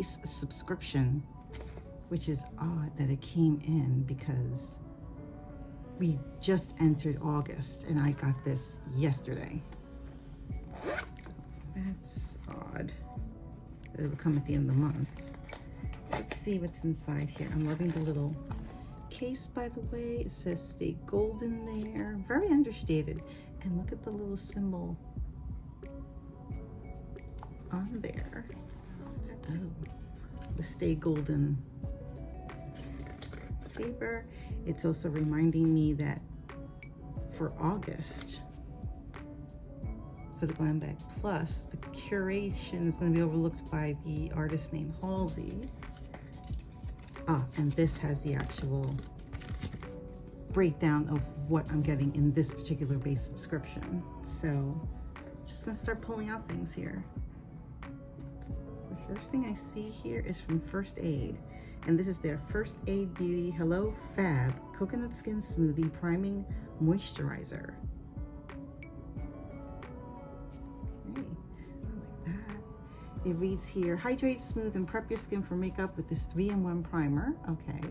base subscription, which is odd that it came in because we just entered August and I got this yesterday. So that's odd that it would come at the end of the month. Let's see what's inside here. I'm loving the little case, by the way. It says stay golden there. Very understated. And look at the little symbol on there. Oh, the stay golden paper. It's also reminding me that for August, for the Glam Bag Plus, the curation is going to be overlooked by the artist named Halsey. Ah, and this has the actual breakdown of what I'm getting in this particular base subscription. So just gonna start pulling out things here. The first thing I see here is from First Aid, and this is their First Aid Beauty Hello Fab Coconut Skin Smoothie Priming Moisturizer. Okay, I like that. It reads here, hydrate, smooth, and prep your skin for makeup with this 3-in-1 primer. Okay.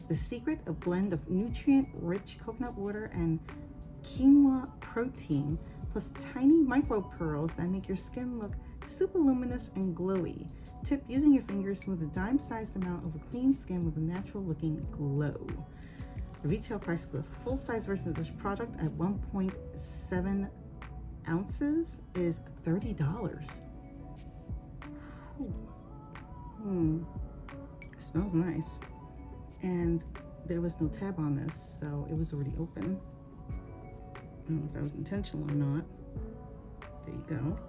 The secret, a blend of nutrient-rich coconut water and quinoa protein, plus tiny micro pearls that make your skin look super luminous and glowy. Tip, using your fingers, smooth a dime-sized amount over clean skin with a natural-looking glow. The retail price for the full-size version of this product at 1.7 ounces is $30. It smells nice. And there was no tab on this, so it was already open. I don't know if that was intentional or not. There you go.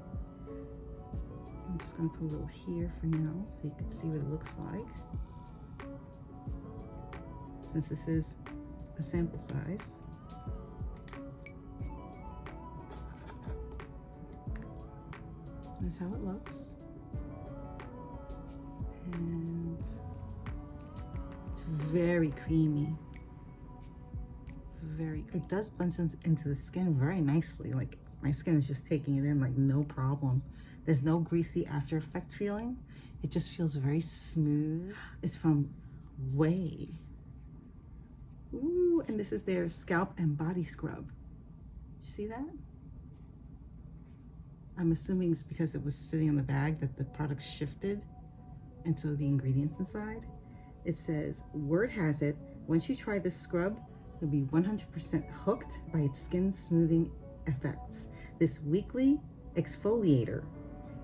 I'm just gonna put a little here for now so you can see what it looks like. Since this is a sample size. That's how it looks. And it's very creamy. It does blend into the skin very nicely. Like my skin is just taking it in like no problem. There's no greasy after effect feeling. It just feels very smooth. It's from Way. Ooh, and this is their scalp and body scrub. You see that? I'm assuming it's because it was sitting on the bag that the product shifted, and so the ingredients inside. It says, word has it, once you try this scrub, you'll be 100% hooked by its skin smoothing effects. This weekly exfoliator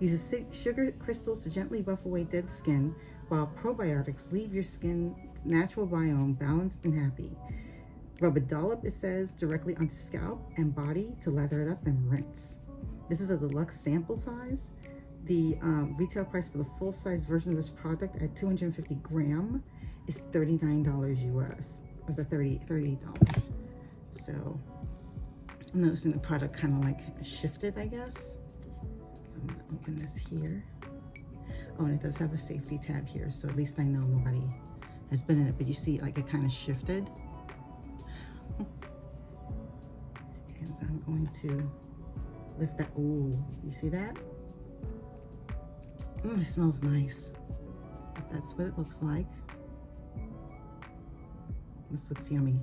uses sugar crystals to gently buff away dead skin, while probiotics leave your skin natural biome balanced and happy. Rub a dollop, it says, directly onto scalp and body to lather it up, then rinse. This is a deluxe sample size. The retail price for the full-size version of this product at 250 gram is $39 US. Or is that $38? So I'm noticing the product kind of like shifted, I guess. So I'm gonna open this here. Oh, and it does have a safety tab here, so at least I know nobody has been in it, but you see like it kind of shifted. And I'm going to lift that. Ooh, you see that? It smells nice. That's what it looks like. This looks yummy.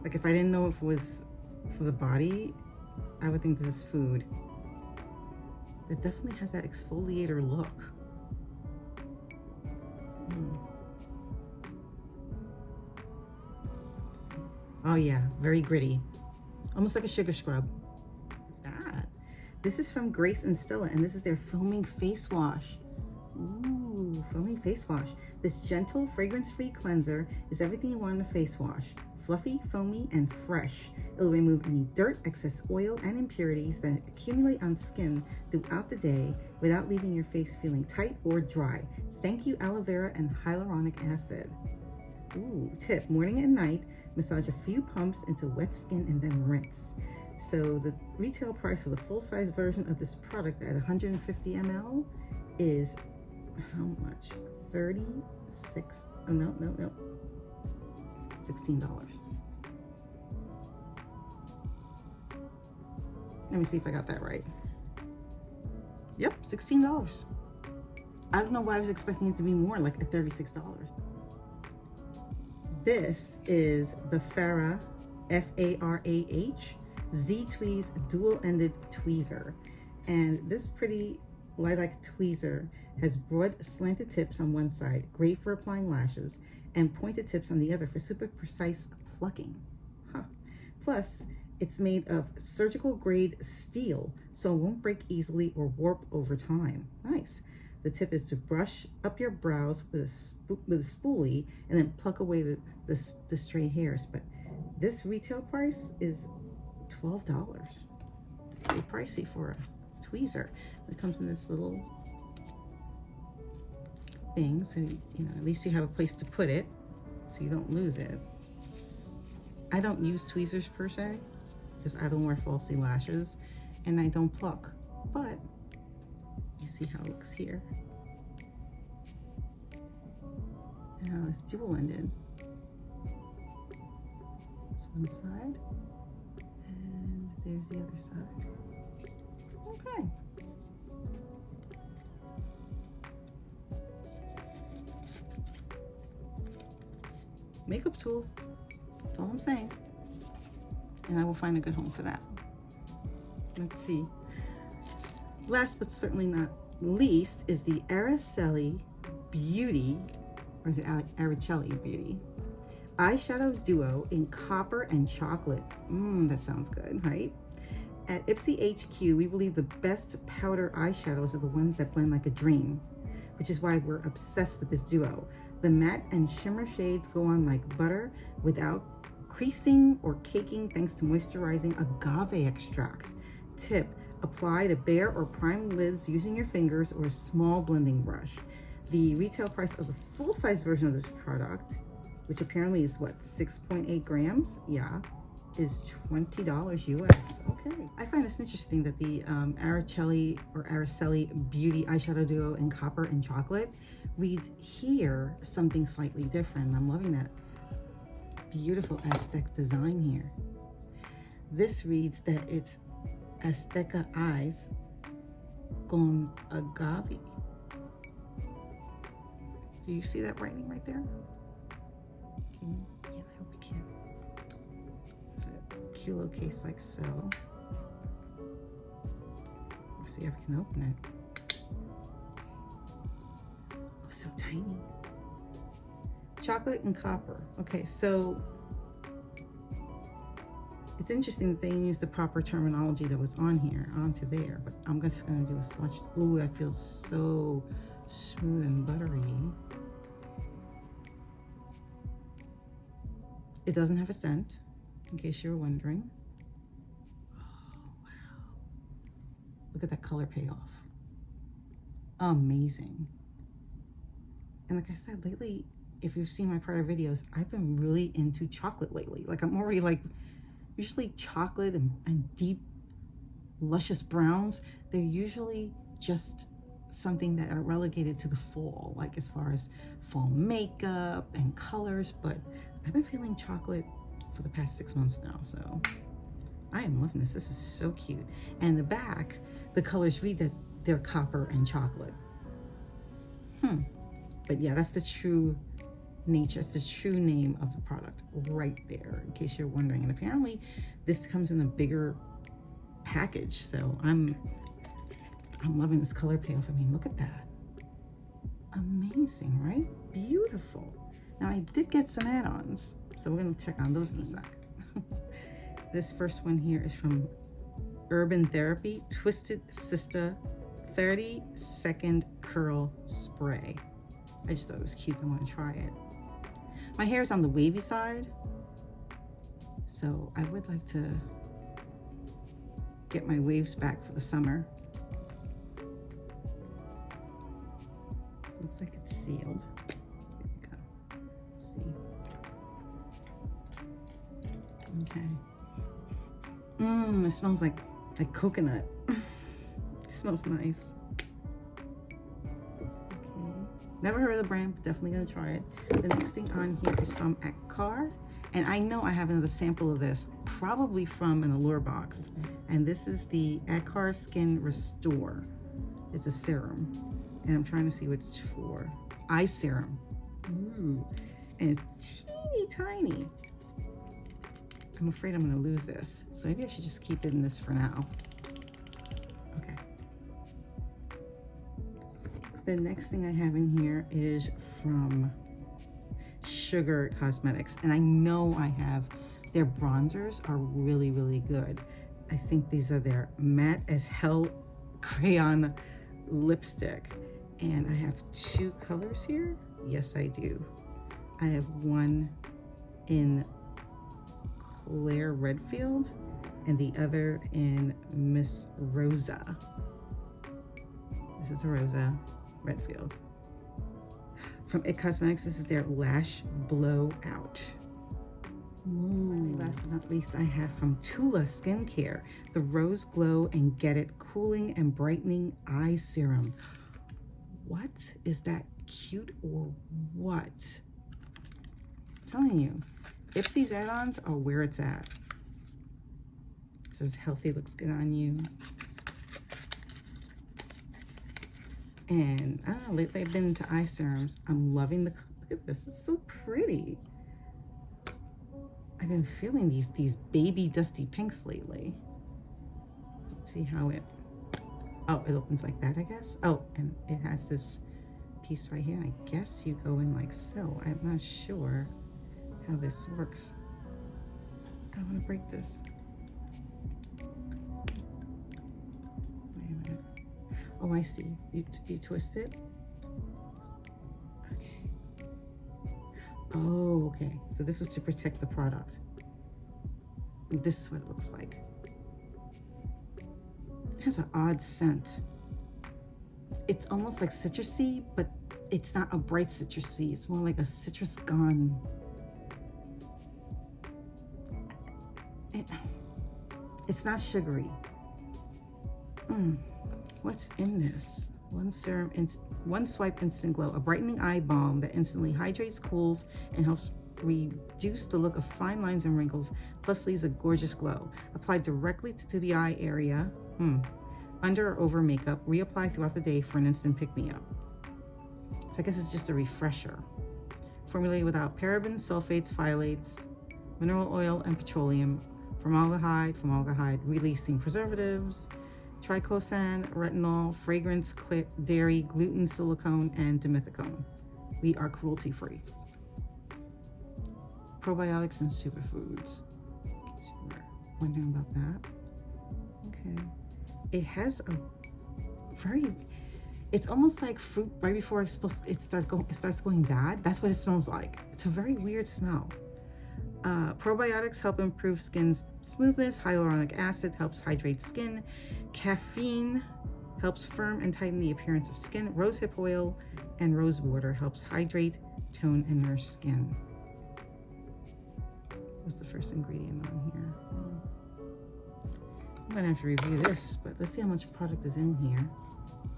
Like if I didn't know if it was for the body, I would think this is food. It definitely has that exfoliator look. Oh yeah, very gritty. Almost like a sugar scrub. This is from Grace and Stella, and this is their foaming face wash. Ooh, foaming face wash. This gentle, fragrance-free cleanser is everything you want in a face wash. Fluffy, foamy, and fresh. It'll remove any dirt, excess oil, and impurities that accumulate on skin throughout the day without leaving your face feeling tight or dry. Thank you, aloe vera and hyaluronic acid. Ooh, tip, morning and night, massage a few pumps into wet skin and then rinse. So the retail price for the full-size version of this product at 150 ml is how much? 36, oh no, $16. Let me see if I got that right. Yep, $16. I don't know why I was expecting it to be more, like at $36. This is the F.A.R.A.H, F-A.R.A.H Z-Tweeze dual-ended tweezer. And this pretty lilac tweezer has broad slanted tips on one side, great for applying lashes, and pointed tips on the other for super precise plucking. Plus, it's made of surgical grade steel, so it won't break easily or warp over time. Nice. The tip is to brush up your brows with a spoolie and then pluck away the stray hairs. But this retail price is $12. Pretty pricey for a tweezer. It comes in this little thing, so you know, at least you have a place to put it so you don't lose it. I don't use tweezers per se because I don't wear falsy lashes and I don't pluck, but you see how it looks here. Now it's dual-ended. That's one side, and there's the other side. Okay. Makeup tool. That's all I'm saying. And I will find a good home for that. Let's see. Last but certainly not least is the Araceli Beauty, or is it Araceli Beauty? Eyeshadow Duo in Copper and Chocolate. That sounds good, right? At Ipsy HQ, we believe the best powder eyeshadows are the ones that blend like a dream, which is why we're obsessed with this duo. The matte and shimmer shades go on like butter without creasing or caking thanks to moisturizing agave extract. Tip: apply to bare or prime lids using your fingers or a small blending brush. The retail price of the full-size version of this product, which apparently is what, 6.8 grams? Yeah, is $20 US. Okay. I find this interesting that the Araceli Beauty Eyeshadow Duo in Copper and Chocolate reads here something slightly different. I'm loving that beautiful Aztec design here. This reads that it's Azteca Eyes con Agave. Do you see that writing right there? Can you? Yeah, I hope you can. It's a kilo case like so. Let's see if I can open it. Oh, so tiny. Chocolate and copper. Okay, so it's interesting that they use the proper terminology that was on here onto there, but I'm just gonna do a swatch. Ooh, that feels so smooth and buttery. It doesn't have a scent, in case you were wondering. Oh, wow. Look at that color payoff. Amazing. And like I said, lately, if you've seen my prior videos, I've been really into chocolate lately. Like I'm already like, usually chocolate and deep, luscious browns, they're usually just something that are relegated to the fall, like as far as fall makeup and colors, but I've been feeling chocolate for the past 6 months now, so I am loving this. This is so cute. And the back, the colors read that they're copper and chocolate. But yeah, that's the true nature, it's the true name of the product right there, in case you're wondering. And apparently this comes in a bigger package, so I'm loving this color payoff. I mean, look at that. Amazing, right? Beautiful. Now I did get some add-ons, so we're gonna check on those in a sec. This first one here is from Urban Therapy Twisted Sister 30-second curl spray. I just thought it was cute. I want to try it. My hair is on the wavy side, so I would like to get my waves back for the summer. Looks like it's sealed. Here we go. Let's see. Okay. It smells like coconut. It smells nice. Never heard of the brand, but definitely gonna try it. The next thing on here is from F.A.R.A.H, and I know I have another sample of this, probably from an Allure box. And this is the F.A.R.A.H Skin Restore. It's a serum. and I'm trying to see which for. Eye serum. Ooh, and it's teeny tiny. I'm afraid I'm gonna lose this, so maybe I should just keep it in this for now. Okay. The next thing I have in here is from Sugar Cosmetics, and I know I have their bronzers are really, really good. I think these are their matte as hell crayon lipstick, and I have 2 colors here. Yes, I do. I have one in Claire Redfield and the other in Miss Rosa. This is a Rosa Redfield. From It Cosmetics, this is their Lash Blowout. Ooh. Last but not least, I have from Tula Skincare, the Rose Glow and Get It Cooling and Brightening Eye Serum. What? Is that cute or what? I'm telling you, Ipsy's add-ons are where it's at. It says healthy looks good on you. And I don't know, lately I've been into eye serums. I'm loving the, look at this, it's so pretty. I've been feeling these baby dusty pinks lately. Let's see how it, oh, it opens like that, I guess. Oh, and it has this piece right here. I guess you go in like so. I'm not sure how this works. I want to break this. Wait a minute. Oh, I see. You twist it. Okay. Oh, okay. So this was to protect the product. This is what it looks like. It has an odd scent. It's almost like citrusy, but it's not a bright citrusy. It's more like a citrus gone. It's not sugary. What's in this? One serum, one swipe instant glow, a brightening eye balm that instantly hydrates, cools, and helps reduce the look of fine lines and wrinkles, plus leaves a gorgeous glow. Applied directly to the eye area, under or over makeup. Reapply throughout the day for an instant pick-me-up. So I guess it's just a refresher. Formulated without parabens, sulfates, phthalates, mineral oil, and petroleum, formaldehyde, releasing preservatives, triclosan, retinol, fragrance, dairy, gluten, silicone, and dimethicone. We are cruelty-free. Probiotics and superfoods. In case you were wondering about that. Okay. It has a very, it's almost like fruit right before it starts going bad. That's what it smells like. It's a very weird smell. Probiotics help improve skin smoothness. Hyaluronic acid helps hydrate skin. Caffeine helps firm and tighten the appearance of skin. Rosehip oil and rose water helps hydrate, tone, and nourish skin. What's the first ingredient on here? I'm gonna have to review this, but let's see how much product is in here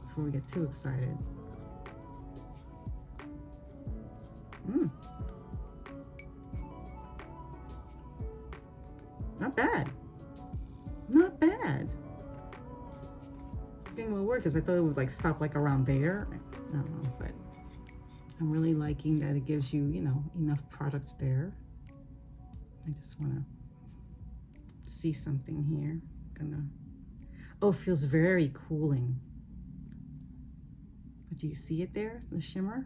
before we get too excited. Not bad. Not bad. Getting a little weird because I thought it would like stop like around there. I don't know, but I'm really liking that it gives you, you know, enough products there. I just want to see something here. Oh, it feels very cooling. But do you see it there, the shimmer?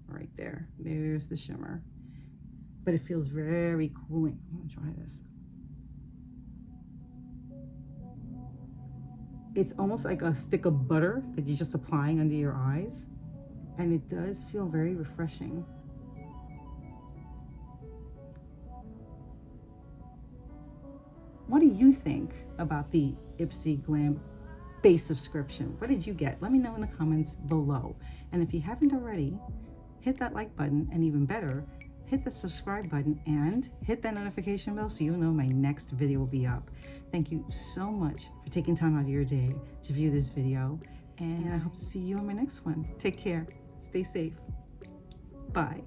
Right there, there's the shimmer. But it feels very cooling. I'm gonna try this. It's almost like a stick of butter that you're just applying under your eyes. And it does feel very refreshing. What do you think about the Ipsy Glam base subscription? What did you get? Let me know in the comments below. And if you haven't already, hit that like button, and even better, hit the subscribe button and hit that notification bell so you'll know my next video will be up. Thank you so much for taking time out of your day to view this video, and I hope to see you on my next one. Take care. Stay safe. Bye.